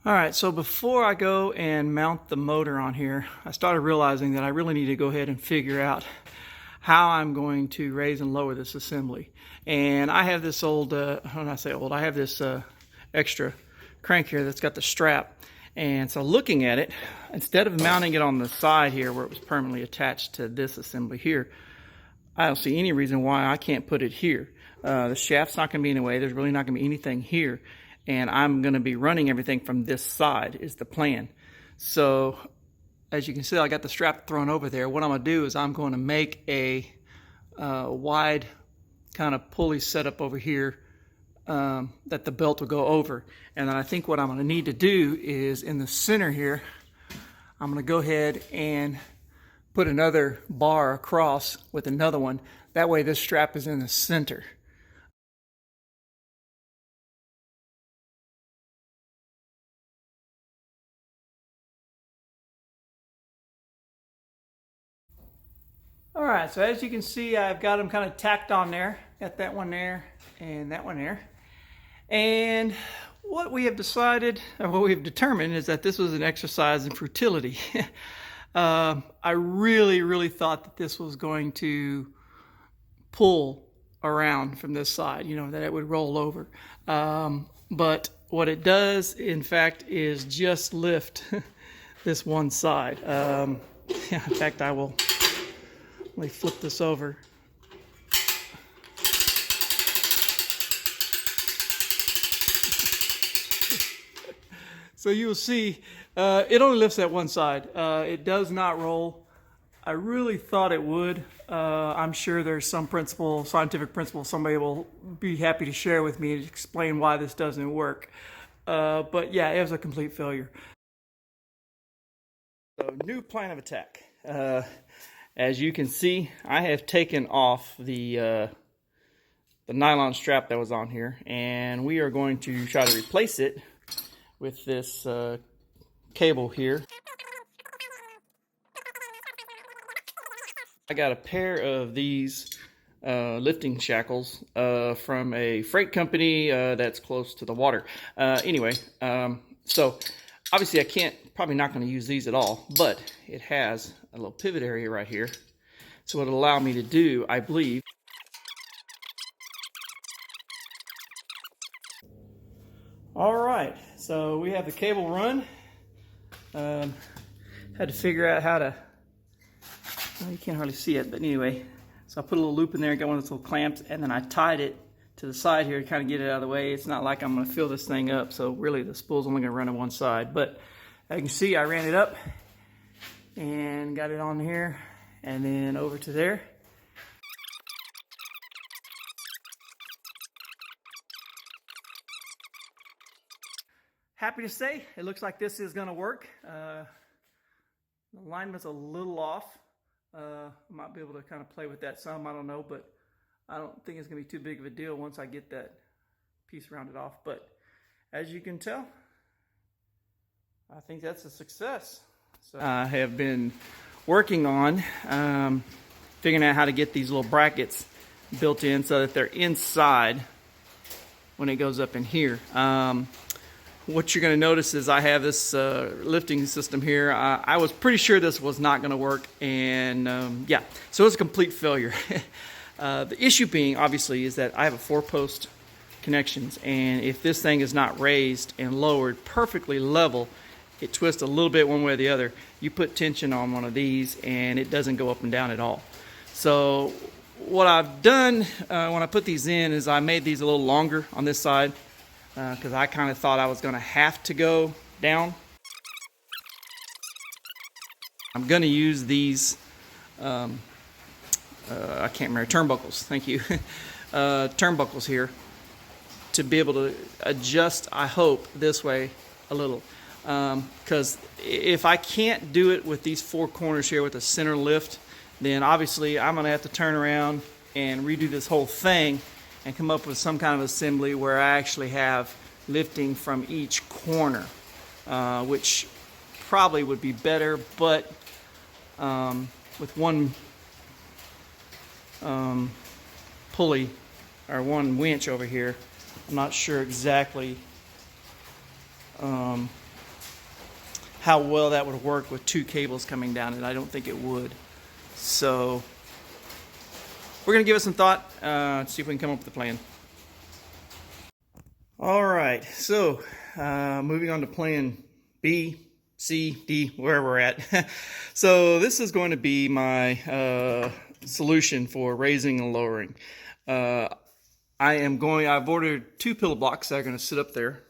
All right, so before I go and mount the motor on here, I started realizing that I really need to go ahead and figure out how I'm going to raise and lower this assembly. And I have this old, when I say old, I have this extra crank here that's got the strap. And so looking at it, instead of mounting it on the side here where it was permanently attached to this assembly here, I don't see any reason why I can't put it here. The shaft's not going to be in the way. There's really not going to be anything here. And I'm going to be running everything from this side is the plan. So as you can see, I got the strap thrown over there. What I'm going to do is I'm going to make a wide kind of pulley setup over here that the belt will go over. And then I think what I'm going to need to do is in the center here, I'm going to go ahead and put another bar across with another one. That way this strap is in the center. All right, so as you can see, I've got them kind of tacked on there. Got that one there and that one there. And what we have decided, or what we have determined, is that this was an exercise in futility. I really thought that this was going to pull around from this side, you know, that it would roll over. But what it does, in fact, is just lift this one side. In fact, I will... Let me flip this over. So you will see it only lifts that one side. It does not roll. I really thought it would. I'm sure there's some principle, scientific principle, somebody will be happy to share with me and explain why this doesn't work. But yeah, it was a complete failure. So new plan of attack. As you can see, I have taken off the nylon strap that was on here, and we are going to try to replace it with this cable here. I got a pair of these lifting shackles from a freight company that's close to the water. Anyway, so obviously I probably not going to use these at all, but it has a little pivot area right here. So it'll allow me to do, I believe, all right, so we have the cable run. Had to figure out how to, well, you can't hardly see it, but anyway, so I put a little loop in there, got one of those little clamps, and then I tied it to the side here to kind of get it out of the way. It's not like I'm going to fill this thing up, so really the spool's only going to run on one side. But as you can see, I ran it up and got it on here and then over to there. Happy to say it looks like this is going to work. The alignment's a little off. I might be able to kind of play with that some, I don't know, but I don't think it's going to be too big of a deal once I get that piece rounded off. But as you can tell, I think that's a success. So I have been working on figuring out how to get these little brackets built in so that they're inside when it goes up in here. What you're going to notice is I have this lifting system here. I was pretty sure this was not going to work, and yeah, so it's a complete failure. The issue being, obviously, is that I have a 4-post connections, and if this thing is not raised and lowered perfectly level, it twists a little bit one way or the other. You put tension on one of these and it doesn't go up and down at all. So what I've done when I put these in is I made these a little longer on this side because I kind of thought I was going to have to go down. I'm going to use these I can't remember, turnbuckles, thank you. Turnbuckles here to be able to adjust, I hope, this way a little. Because if I can't do it with these 4 corners here with a center lift, then obviously I'm going to have to turn around and redo this whole thing and come up with some kind of assembly where I actually have lifting from each corner, which probably would be better, but with one pulley or one winch over here, I'm not sure exactly how well that would work with 2 cables coming down, and I don't think it would. So we're gonna give it some thought, see if we can come up with a plan. All right, so moving on to plan B, C, D, where we're at. So this is going to be my solution for raising and lowering. I've ordered 2 pillow blocks that are going to sit up there,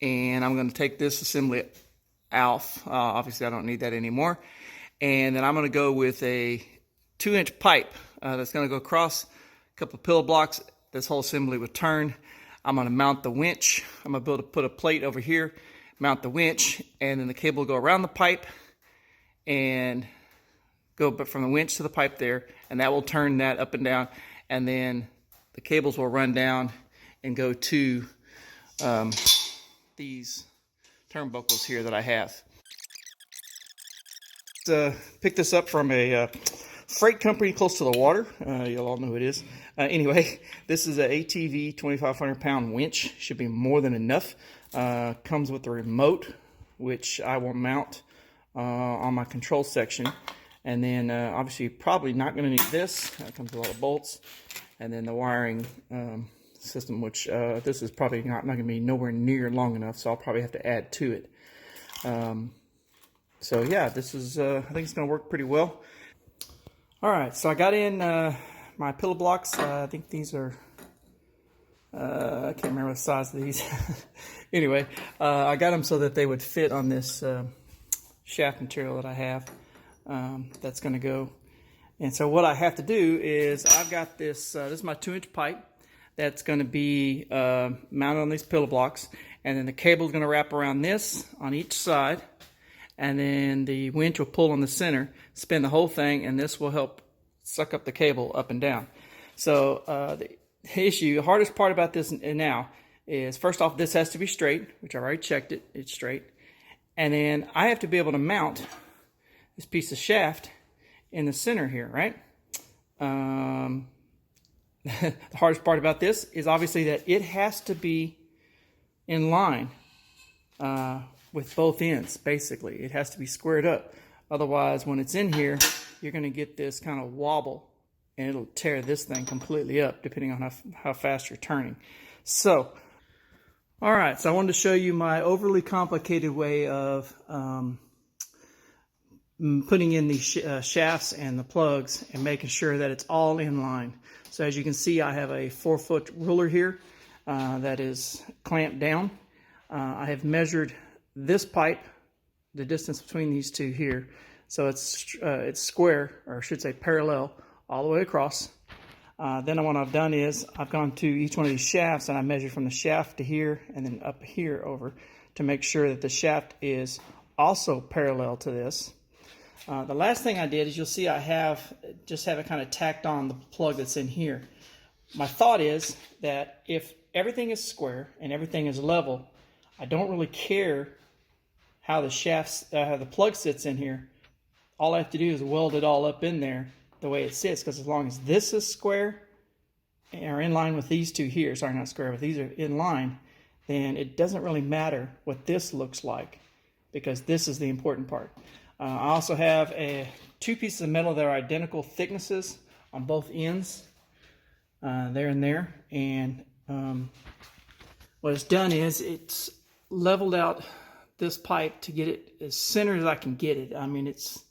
and I'm going to take this assembly off. Obviously I don't need that anymore. And then I'm going to go with a 2-inch pipe that's going to go across a couple of pillow blocks. This whole assembly would turn. I'm going to mount the winch. I'm going to be able to put a plate over here, mount the winch, and then the cable will go around the pipe and go from the winch to the pipe there, and that will turn that up and down, and then the cables will run down and go to these turnbuckles here that I have. Picked this up from a freight company close to the water. You'll all know who it is. Anyway, this is an ATV 2,500 pound winch. Should be more than enough. Comes with the remote, which I will mount on my control section. And then obviously probably not going to need this. Comes with a lot of bolts. And then the wiring system, which this is probably not going to be nowhere near long enough, so I'll probably have to add to it. So yeah, this is I think it's going to work pretty well. All right, so I got in my pillow blocks. I think these are, I can't remember the size of these. Anyway, I got them so that they would fit on this shaft material that I have that's going to go. And so what I have to do is I've got this, this is my 2-inch pipe that's going to be mounted on these pillow blocks. And then the cable is going to wrap around this on each side. And then the winch will pull on the center, spin the whole thing, and this will help suck up the cable up and down. So the hardest part about this now is, first off, this has to be straight, which I already checked it, it's straight. And then I have to be able to mount this piece of shaft in the center here, right? The hardest part about this is obviously that it has to be in line with both ends, basically. It has to be squared up. Otherwise, when it's in here, you're going to get this kind of wobble, and it'll tear this thing completely up, depending on how fast you're turning. So, all right, so I wanted to show you my overly complicated way of putting in the shafts and the plugs and making sure that it's all in line. So as you can see, I have a 4-foot ruler here that is clamped down. I have measured this pipe, the distance between these two here, so it's square, or I should say parallel, all the way across. Then what I've done is I've gone to each one of these shafts and I measured from the shaft to here and then up here over to make sure that the shaft is also parallel to this. The last thing I did is, you'll see I just have it kind of tacked on the plug that's in here. My thought is that if everything is square and everything is level, I don't really care how the how the plug sits in here. All I have to do is weld it all up in there the way it sits, because as long as this is square or in line with these two here, sorry, not square, but these are in line, then it doesn't really matter what this looks like, because this is the important part. I also have 2 pieces of metal that are identical thicknesses on both ends, there and there. And what it's done is it's leveled out this pipe to get it as center as I can get it. I mean, it's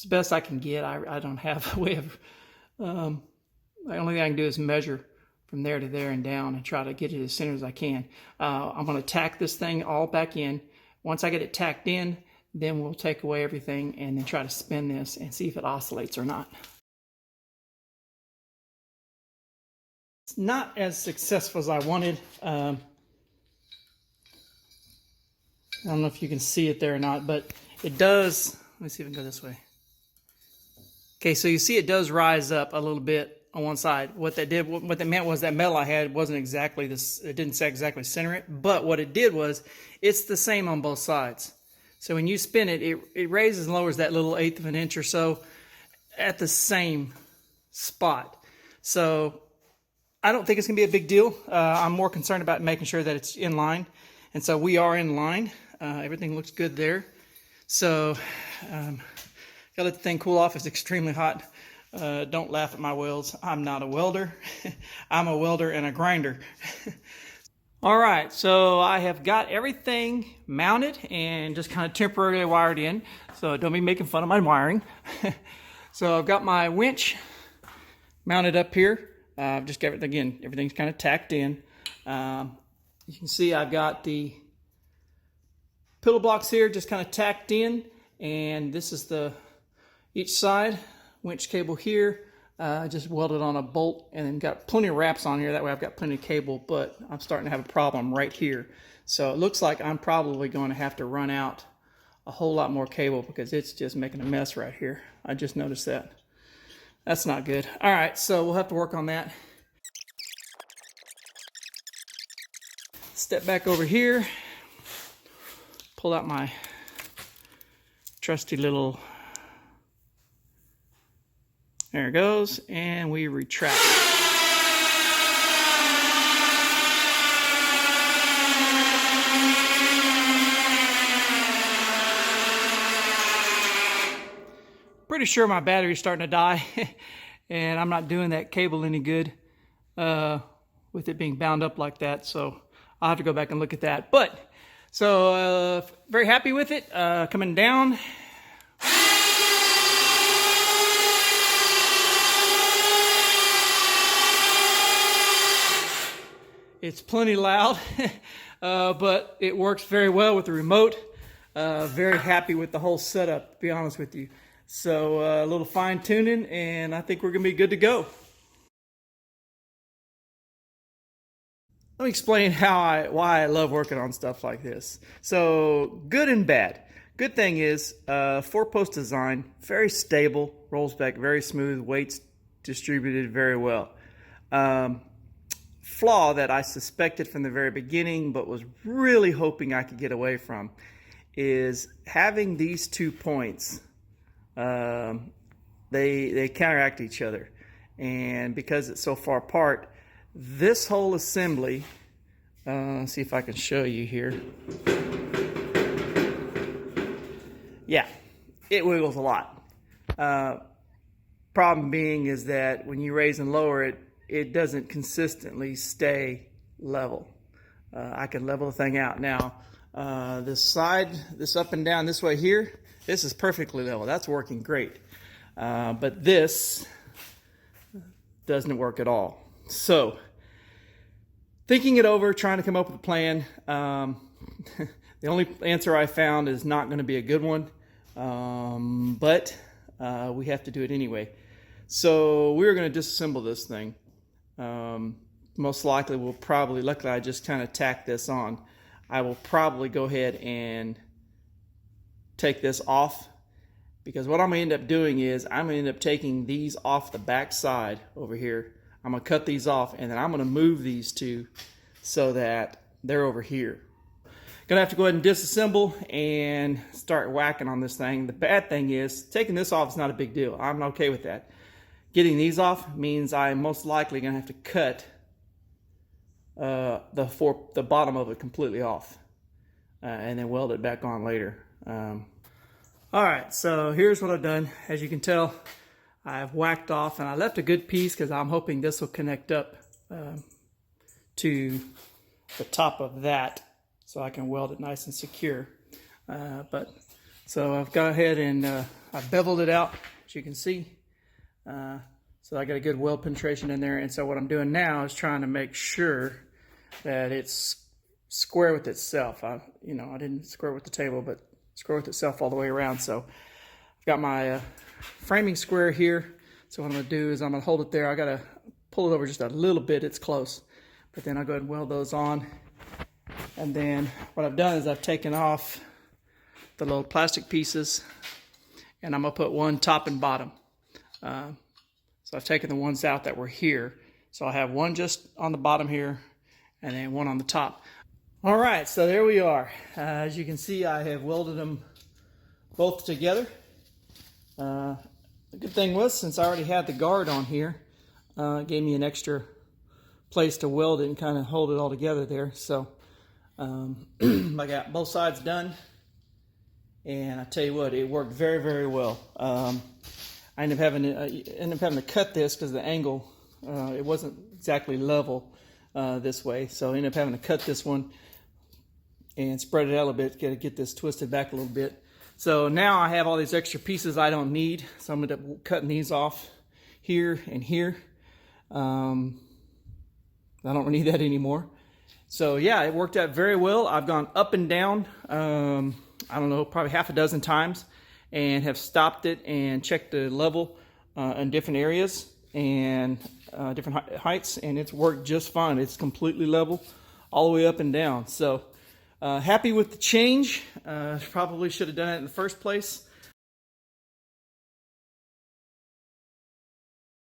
the best I can get. I don't have a way of, the only thing I can do is measure from there to there and down and try to get it as center as I can. I'm going to tack this thing all back in. Once I get it tacked in, then we'll take away everything and then try to spin this and see if it oscillates or not. It's not as successful as I wanted. I don't know if you can see it there or not, but it does. Let me see if I can go this way. Okay, so you see it does rise up a little bit on one side. What that meant was that metal I had wasn't exactly this. It didn't exactly center it, but what it did was it's the same on both sides. So when you spin it, it raises and lowers that little 1/8 of an inch or so at the same spot. So I don't think it's going to be a big deal. I'm more concerned about making sure that it's in line. And so we are in line. Everything looks good there. So, gotta let the thing cool off. It's extremely hot. Don't laugh at my welds. I'm not a welder. I'm a welder and a grinder. All right, so I have got everything mounted and just kind of temporarily wired in. So don't be making fun of my wiring. So I've got my winch mounted up here. I've just got it, again, everything's kind of tacked in. You can see I've got the pillow blocks here just kind of tacked in, and this is each side winch cable here. I just welded on a bolt and then got plenty of wraps on here. That way I've got plenty of cable, but I'm starting to have a problem right here. So it looks like I'm probably going to have to run out a whole lot more cable because it's just making a mess right here. I just noticed that. That's not good. All right, so we'll have to work on that. Step back over here, pull out my trusty little, there it goes, and we retract. Pretty sure my battery's starting to die, and I'm not doing that cable any good with it being bound up like that, so I'll have to go back and look at that. But, so very happy with it, coming down. It's plenty loud, but it works very well with the remote. Very happy with the whole setup, to be honest with you. So a little fine tuning, and I think we're gonna be good to go. Let me explain why I love working on stuff like this. So good and bad. Good thing is 4-post design, very stable, rolls back very smooth, weights distributed very well. Flaw that I suspected from the very beginning but was really hoping I could get away from is having these 2 points. They counteract each other, and because it's so far apart, this whole assembly, let's see if I can show you here. Yeah, it wiggles a lot. Problem being is that when you raise and lower it, it doesn't consistently stay level. I can level the thing out. Now, this side, this up and down this way here, this is perfectly level. That's working great. But this doesn't work at all. So, thinking it over, trying to come up with a plan, the only answer I found is not going to be a good one, but we have to do it anyway. So we're going to disassemble this thing. Most likely we'll probably, luckily I just kind of tacked this on. I will probably go ahead and take this off, because what I'm going to end up doing is I'm going to end up taking these off the back side over here. I'm going to cut these off, and then I'm going to move these two so that they're over here. Gonna have to go ahead and disassemble and start whacking on this thing. The bad thing is taking this off is not a big deal. I'm okay with that. Getting these off means I'm most likely gonna have to cut the bottom of it completely off and then weld it back on later. All right, so here's what I've done. As you can tell, I've whacked off, and I left a good piece because I'm hoping this will connect up to the top of that, so I can weld it nice and secure. So I've gone ahead and I've beveled it out, as you can see. So I got a good weld penetration in there, and so what I'm doing now is trying to make sure that it's square with itself. I didn't square with the table, but square with itself all the way around. So I've got my framing square here. So what I'm going to do is I'm going to hold it there. I got to pull it over just a little bit. It's close, but then I'll go ahead and weld those on. And then what I've done is I've taken off the little plastic pieces, and I'm going to put one top and bottom. So I've taken the ones out that were here. So I have one just on the bottom here, and then one on the top. All right, so there we are. As you can see, I have welded them both together. The good thing was, since I already had the guard on here, it gave me an extra place to weld it and kind of hold it all together there. So I got both sides done, and I tell you what, it worked very, very well. I ended up having to cut this because the angle, it wasn't exactly level this way, so I ended up having to cut this one and spread it out a little bit to get this twisted back a little bit. So now I have all these extra pieces I don't need, so I'm going to cutting these off here and here. I don't need that anymore. So yeah, it worked out very well. I've gone up and down, I don't know, probably half a dozen times, and have stopped it and checked the level in different areas and different heights, and it's worked just fine. It's completely level all the way up and down. So happy with the change. Probably should have done it in the first place.